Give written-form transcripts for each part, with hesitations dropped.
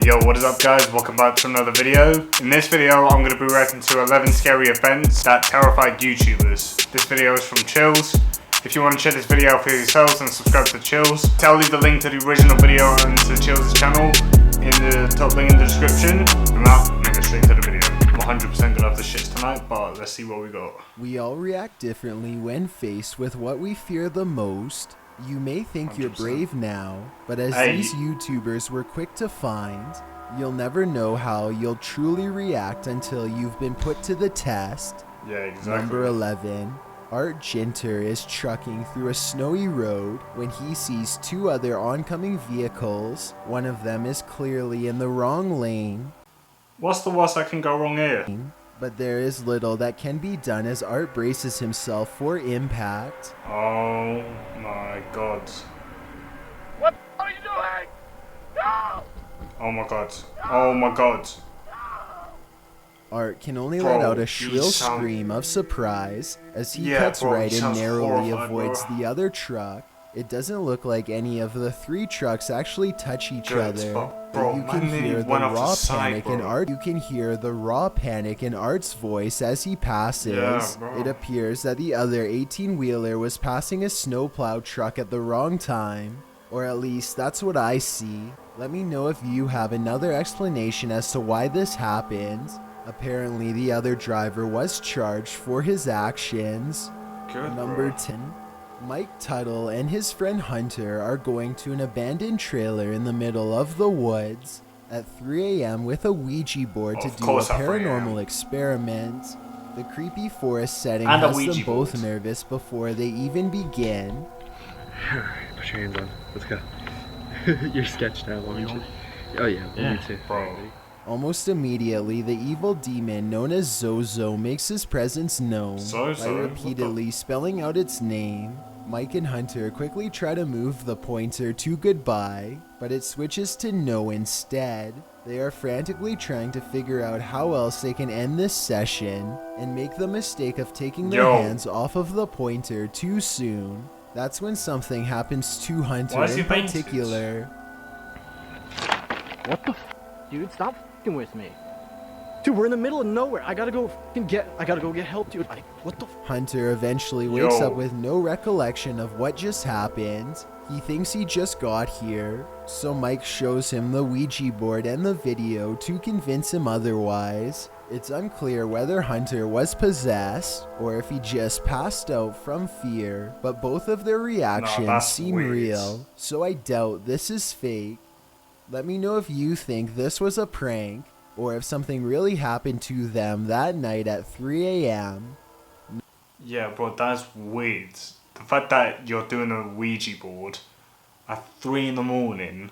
Yo, what is up guys? Welcome back to another video. In this video, I'm going to be reacting to 11 scary events that terrified YouTubers. This video is from Chills. If you want to check this video out for yourselves, then subscribe to Chills. I'll leave the link to the original video and to Chills' channel in the top link in the description. And now, I'm going to get straight to the video. I'm 100% going to have the shits tonight, but let's see what we got. We all react differently when faced with what we fear the most. You may think 100%. You're brave now, but as these YouTubers were quick to find, you'll never know how you'll truly react until you've been put to the test. Yeah, exactly. Number 11. Art Ginter is trucking through a snowy road when he sees two other oncoming vehicles. One of them is clearly in the wrong lane. What's the worst that can go wrong here? But there is little that can be done as Art braces himself for impact. Oh my god. What are you doing? No! Oh my god. Oh my god. Art can only let out a shrill scream of surprise as he cuts right and narrowly avoids the other truck. It doesn't look like any of the three trucks actually touch each other. But you can hear the raw panic in Art. You can hear the raw panic in Art's voice as he passes. It appears that the other 18-wheeler was passing a snowplow truck at the wrong time. Or at least that's what I see. Let me know if you have another explanation as to why this happened. Apparently the other driver was charged for his actions. Number 10. Mike Tuttle and his friend Hunter are going to an abandoned trailer in the middle of the woods at 3 a.m. with a Ouija board to do a paranormal experiment. The creepy forest setting has them both nervous before they even begin. Put your hands on. Let's go. You're sketched out, won't you? Oh yeah, me too. Bro. Almost immediately, the evil demon known as Zozo makes his presence known by repeatedly spelling out its name. Mike and Hunter quickly try to move the pointer to goodbye, but it switches to no instead. They are frantically trying to figure out how else they can end this session and make the mistake of taking their hands off of the pointer too soon. That's when something happens to Hunter in particular. What the f? Dude, stop f***ing with me. Dude, we're in the middle of nowhere. I gotta go get help, dude. What the f? Hunter eventually wakes up with no recollection of what just happened. He thinks he just got here, so Mike shows him the Ouija board and the video to convince him otherwise. It's unclear whether Hunter was possessed or if he just passed out from fear, but both of their reactions seem real, so I doubt this is fake. Let me know if you think this was a prank, or if something really happened to them that night at 3 a.m. Yeah, bro, that's weird. The fact that you're doing a Ouija board at 3 in the morning,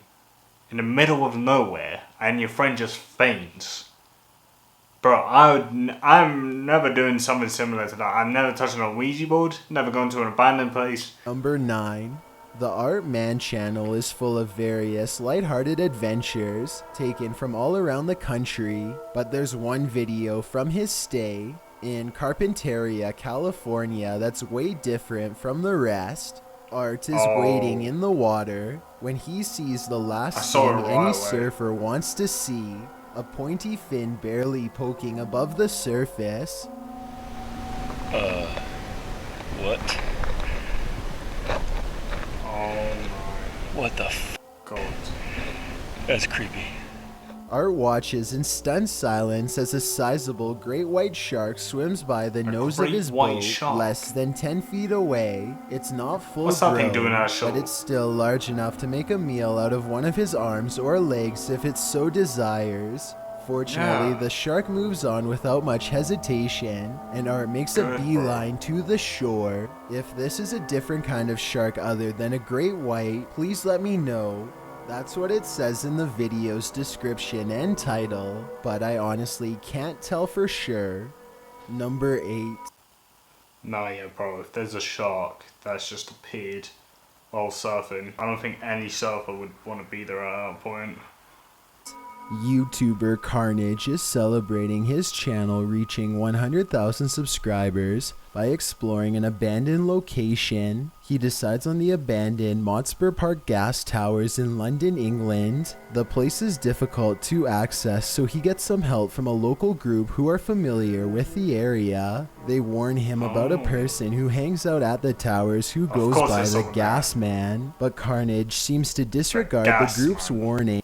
in the middle of nowhere, and your friend just faints. Bro, I'm never doing something similar to that. I'm never touching a Ouija board, never going to an abandoned place. Number 9. The Art Man channel is full of various lighthearted adventures taken from all around the country, but there's one video from his stay in Carpinteria, California that's way different from the rest. Art is wading in the water when he sees the last thing any surfer wants to see, a pointy fin barely poking above the surface. What? What the f? God. That's creepy. Art watches in stunned silence as a sizable great white shark swims by the nose of his boat less than 10 feet away. It's not full grown, but it's still large enough to make a meal out of one of his arms or legs if it so desires. Fortunately, the shark moves on without much hesitation, and Art makes a beeline to the shore. If this is a different kind of shark other than a great white, please let me know. That's what it says in the video's description and title, but I honestly can't tell for sure. Number 8. Nah, yeah, bro, if there's a shark that's just appeared while surfing, I don't think any surfer would want to be there at that point. YouTuber Carnage is celebrating his channel reaching 100,000 subscribers by exploring an abandoned location. He decides on the abandoned Motspur Park gas towers in London, England. The place is difficult to access, so he gets some help from a local group who are familiar with the area. They warn him about a person who hangs out at the towers who goes by the Gas Man, but Carnage seems to disregard the group's warning.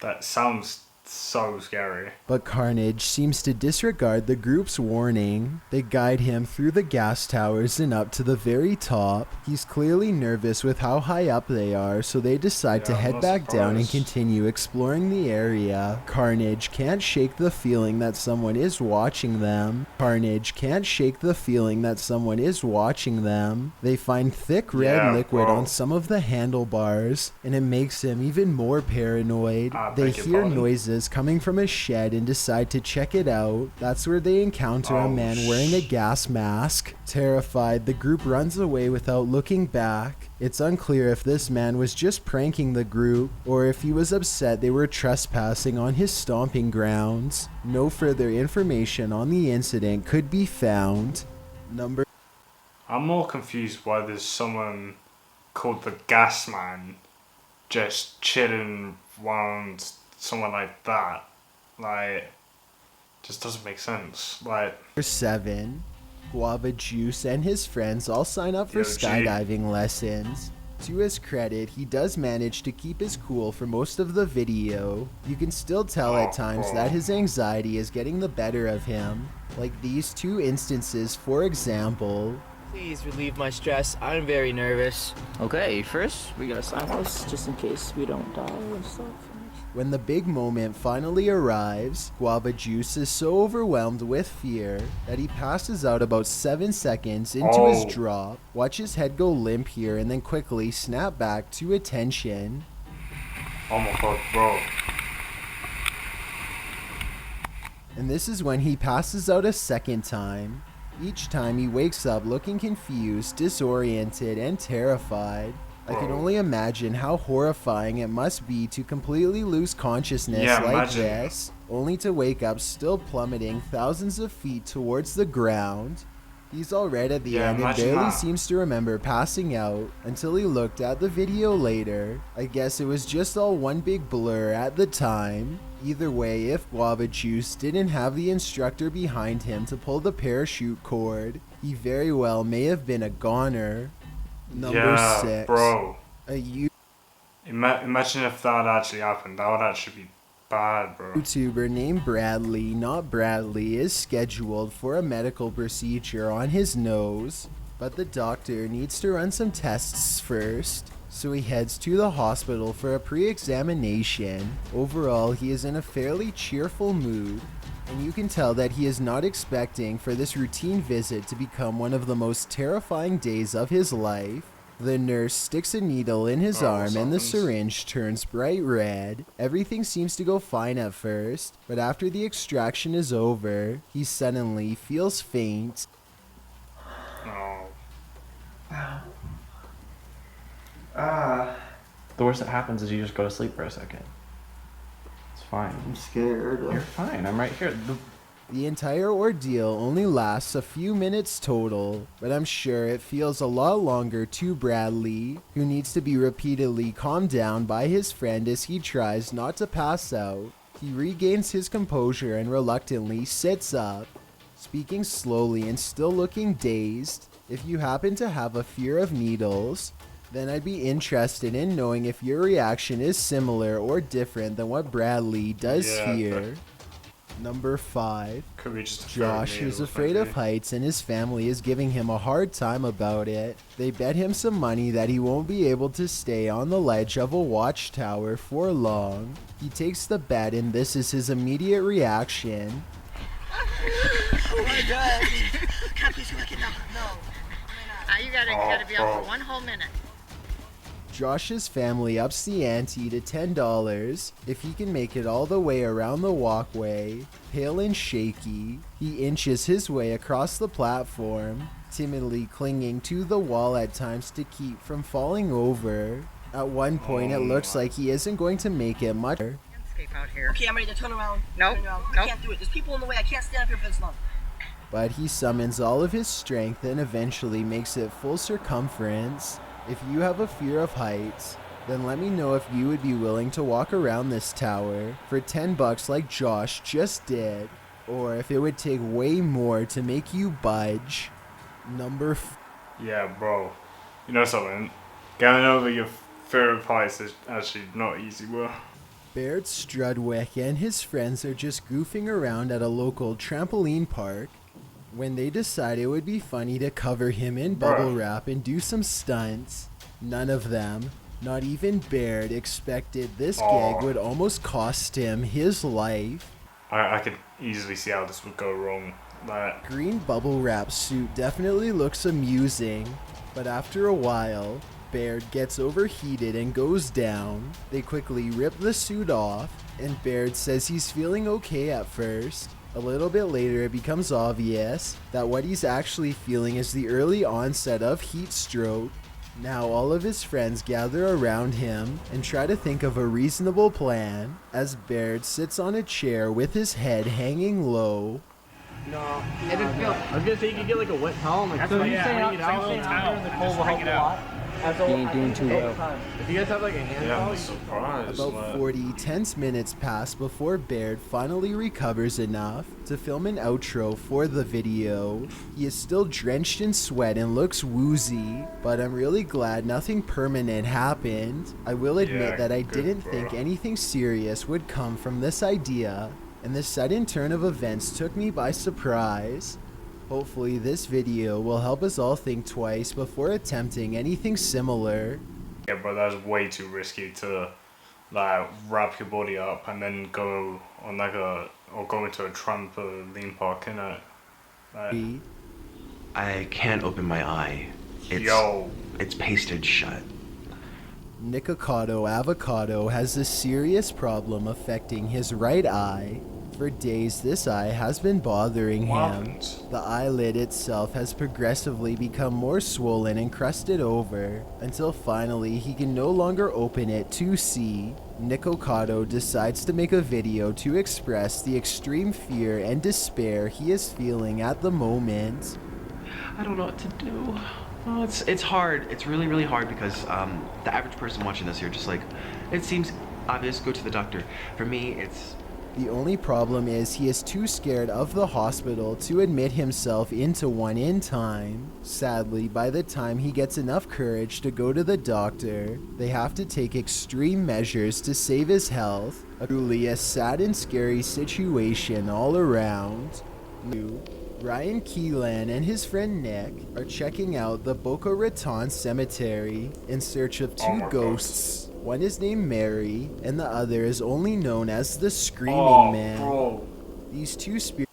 That sounds so scary. But Carnage seems to disregard the group's warning. They guide him through the gas towers and up to the very top. He's clearly nervous with how high up they are, so they decide to head back down and continue exploring the area. Carnage can't shake the feeling that someone is watching them. Carnage can't shake the feeling that someone is watching them. They find thick red liquid on some of the handlebars, and it makes him even more paranoid. They hear noises coming from a shed and decide to check it out. That's where they encounter a man wearing a gas mask. Terrified, the group runs away without looking back. It's unclear if this man was just pranking the group or if he was upset they were trespassing on his stomping grounds. No further information on the incident could be found. I'm more confused why there's someone called the Gas Man just chilling around someone like that. Like, just doesn't make sense. Like, 7. Guava Juice and his friends all sign up for skydiving lessons. To his credit, he does manage to keep his cool for most of the video. You can still tell at times that his anxiety is getting the better of him. Like these two instances, for example. Please relieve my stress. I'm very nervous. Okay, first we gotta sign this just in case we don't die and stuff. When the big moment finally arrives, Guava Juice is so overwhelmed with fear that he passes out about 7 seconds into his drop. Watch his head go limp here and then quickly snap back to attention. Oh my god, bro. And this is when he passes out a second time. Each time he wakes up looking confused, disoriented, and terrified. I can only imagine how horrifying it must be to completely lose consciousness like this, only to wake up still plummeting thousands of feet towards the ground. He's all right at the end and barely seems to remember passing out until he looked at the video later. I guess it was just all one big blur at the time. Either way, if Guava Juice didn't have the instructor behind him to pull the parachute cord, he very well may have been a goner. Number 6. Bro. Imagine if that actually happened. That would actually be bad, bro. YouTuber named Bradley, not Bradley, is scheduled for a medical procedure on his nose, but the doctor needs to run some tests first. So he heads to the hospital for a pre-examination. Overall, he is in a fairly cheerful mood, and you can tell that he is not expecting for this routine visit to become one of the most terrifying days of his life. The nurse sticks a needle in his arm and the syringe turns bright red. Everything seems to go fine at first, but after the extraction is over, he suddenly feels faint. The worst that happens is you just go to sleep for a second. It's fine. I'm scared. You're fine. I'm right here. The entire ordeal only lasts a few minutes total, but I'm sure it feels a lot longer to Bradley, who needs to be repeatedly calmed down by his friend as he tries not to pass out. He regains his composure and reluctantly sits up, speaking slowly and still looking dazed. If you happen to have a fear of needles, then I'd be interested in knowing if your reaction is similar or different than what Bradley does here. Number 5. Josh is afraid of heights and his family is giving him a hard time about it. They bet him some money that he won't be able to stay on the ledge of a watchtower for long. He takes the bet and this is his immediate reaction. Oh my god. Cappy's looking up. No. You gotta be up for 1 whole minute. Josh's family ups the ante to $10 if he can make it all the way around the walkway. Pale and shaky, he inches his way across the platform, timidly clinging to the wall at times to keep from falling over. At one point, it looks like he isn't going to make it much. tape out here. Okay, I'm ready to turn around. Nope. Turn around. I Nope. can't do it. There's people in the way. I can't stand up here for this long. But he summons all of his strength and eventually makes it full circumference. If you have a fear of heights, then let me know if you would be willing to walk around this tower for 10 bucks like Josh just did, or if it would take way more to make you budge. Yeah, bro. You know something? Getting over your fear of heights is actually not easy, bro. Baird Strudwick and his friends are just goofing around at a local trampoline park when they decide it would be funny to cover him in bubble wrap and do some stunts. None of them, not even Baird, expected this gag would almost cost him his life. I could easily see how this would go wrong. Like, Green bubble wrap suit definitely looks amusing, but after a while, Baird gets overheated and goes down. They quickly rip the suit off, and Baird says he's feeling okay at first. A little bit later, it becomes obvious that what he's actually feeling is the early onset of heat stroke. Now all of his friends gather around him and try to think of a reasonable plan as Baird sits on a chair with his head hanging low. No, it didn't feel. I was gonna say you could get like a wet towel and like. So you say it out in the cold will help a lot. He ain't doing too well. If you guys have like a hand towel, I'm surprised. About 40 tense minutes pass before Baird finally recovers enough to film an outro for the video. He is still drenched in sweat and looks woozy, but I'm really glad nothing permanent happened. I will admit that I didn't think anything serious would come from this idea, and the sudden turn of events took me by surprise. Hopefully this video will help us all think twice before attempting anything similar. Yeah, bro, that's way too risky to like wrap your body up and then go on like go into a trampoline park, innit? Like, I can't open my eye. It's pasted shut. Nikocado Avocado has a serious problem affecting his right eye. For days, this eye has been bothering him. The eyelid itself has progressively become more swollen and crusted over, until finally he can no longer open it to see. Nikocado decides to make a video to express the extreme fear and despair he is feeling at the moment. I don't know what to do. Oh, it's hard. It's really, really hard because the average person watching this here just like, it seems obvious, go to the doctor. For me, it's... The only problem is he is too scared of the hospital to admit himself into one in time. Sadly, by the time he gets enough courage to go to the doctor, they have to take extreme measures to save his health. Truly a sad and scary situation all around. Ryan Keelan and his friend Nick are checking out the Boca Raton Cemetery in search of two ghosts. One is named Mary, and the other is only known as the Screaming Man. Bro. These two spirits...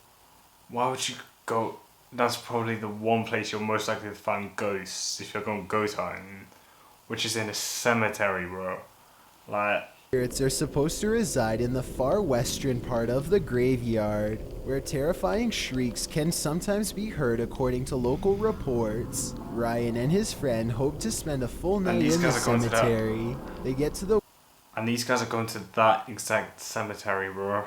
Why would you go? That's probably the one place you're most likely to find ghosts if you're going ghost hunting, which is in a cemetery, bro. Like... Spirits are supposed to reside in the far western part of the graveyard, where terrifying shrieks can sometimes be heard according to local reports. Ryan and his friend hope to spend a full night in the cemetery. They get to the... And these guys are going to that exact cemetery, bro.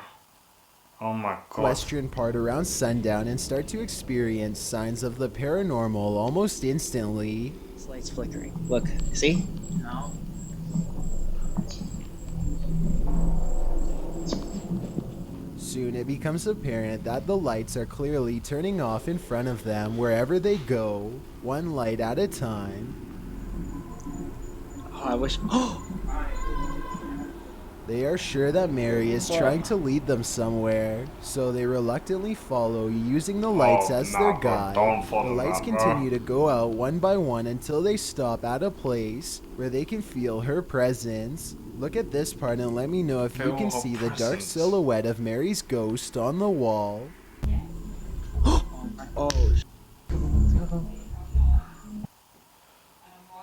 Oh my god. Western part around sundown and start to experience signs of the paranormal almost instantly. This light's flickering. Look, see? No. Soon it becomes apparent that the lights are clearly turning off in front of them wherever they go, one light at a time. Oh, I wish... They are sure that Mary is trying to lead them somewhere, so they reluctantly follow, using the lights as their guide. The lights continue to go out one by one until they stop at a place where they can feel her presence. Look at this part and let me know if you can see the dark silhouette of Mary's ghost on the wall. Oh,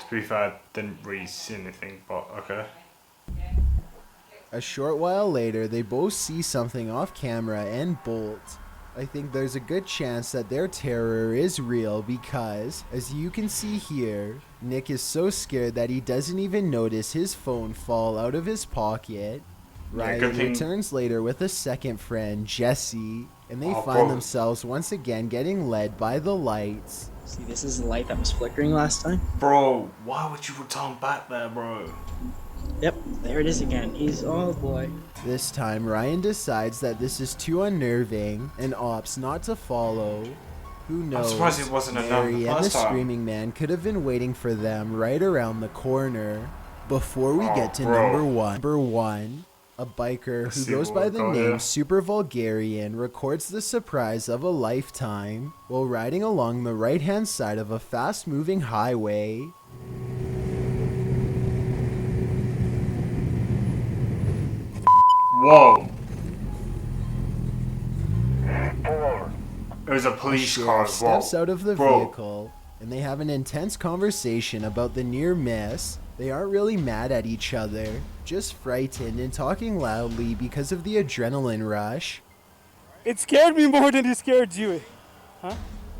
To be fair, I didn't really see anything, but okay. A short while later, they both see something off camera and bolt. I think there's a good chance that their terror is real because, as you can see here, Nick is so scared that he doesn't even notice his phone fall out of his pocket. Ryan returns later with a second friend, Jesse, and they find bro. themselves once again getting led by the lights. See, this is the light that was flickering last time. Bro, why would you return back there, bro? Yep, there it is again. He's, oh boy. This time, Ryan decides that this is too unnerving and opts not to follow. Who knows? I'm surprised it wasn't enough Mary the and the first time. Screaming Man could have been waiting for them right around the corner. Before we get to bro. number one, a biker who goes by the name Super Vulgarian records the surprise of a lifetime while riding along the right-hand side of a fast-moving highway. Whoa. It was a police car as well. Steps out of the vehicle and they have an intense conversation about the near miss. They aren't really mad at each other, just frightened and talking loudly because of the adrenaline rush. It scared me more than it scared you. Huh?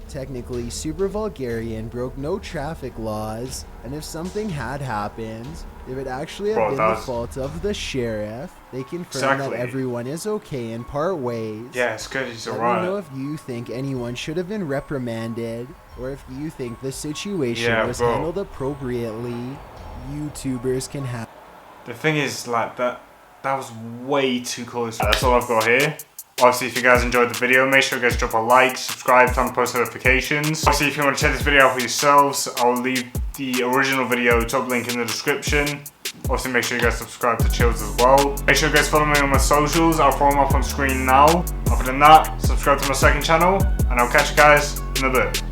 Technically, Super Vulgarian broke no traffic laws, and if something had happened, it would actually have been the fault of the sheriff. They confirm that everyone is okay and part ways. Yeah, it's good he's alright. Let me know if you think anyone should have been reprimanded, or if you think the situation was handled appropriately. YouTubers can have. The thing is, like, that was way too close. That's all I've got here. Obviously, if you guys enjoyed the video, make sure you guys drop a like, subscribe, turn on post notifications. Obviously, if you want to check this video out for yourselves, I'll leave the original video top link in the description. Obviously, make sure you guys subscribe to Chills as well. Make sure you guys follow me on my socials. I'll throw them up on screen now. Other than that, subscribe to my second channel, and I'll catch you guys in a bit.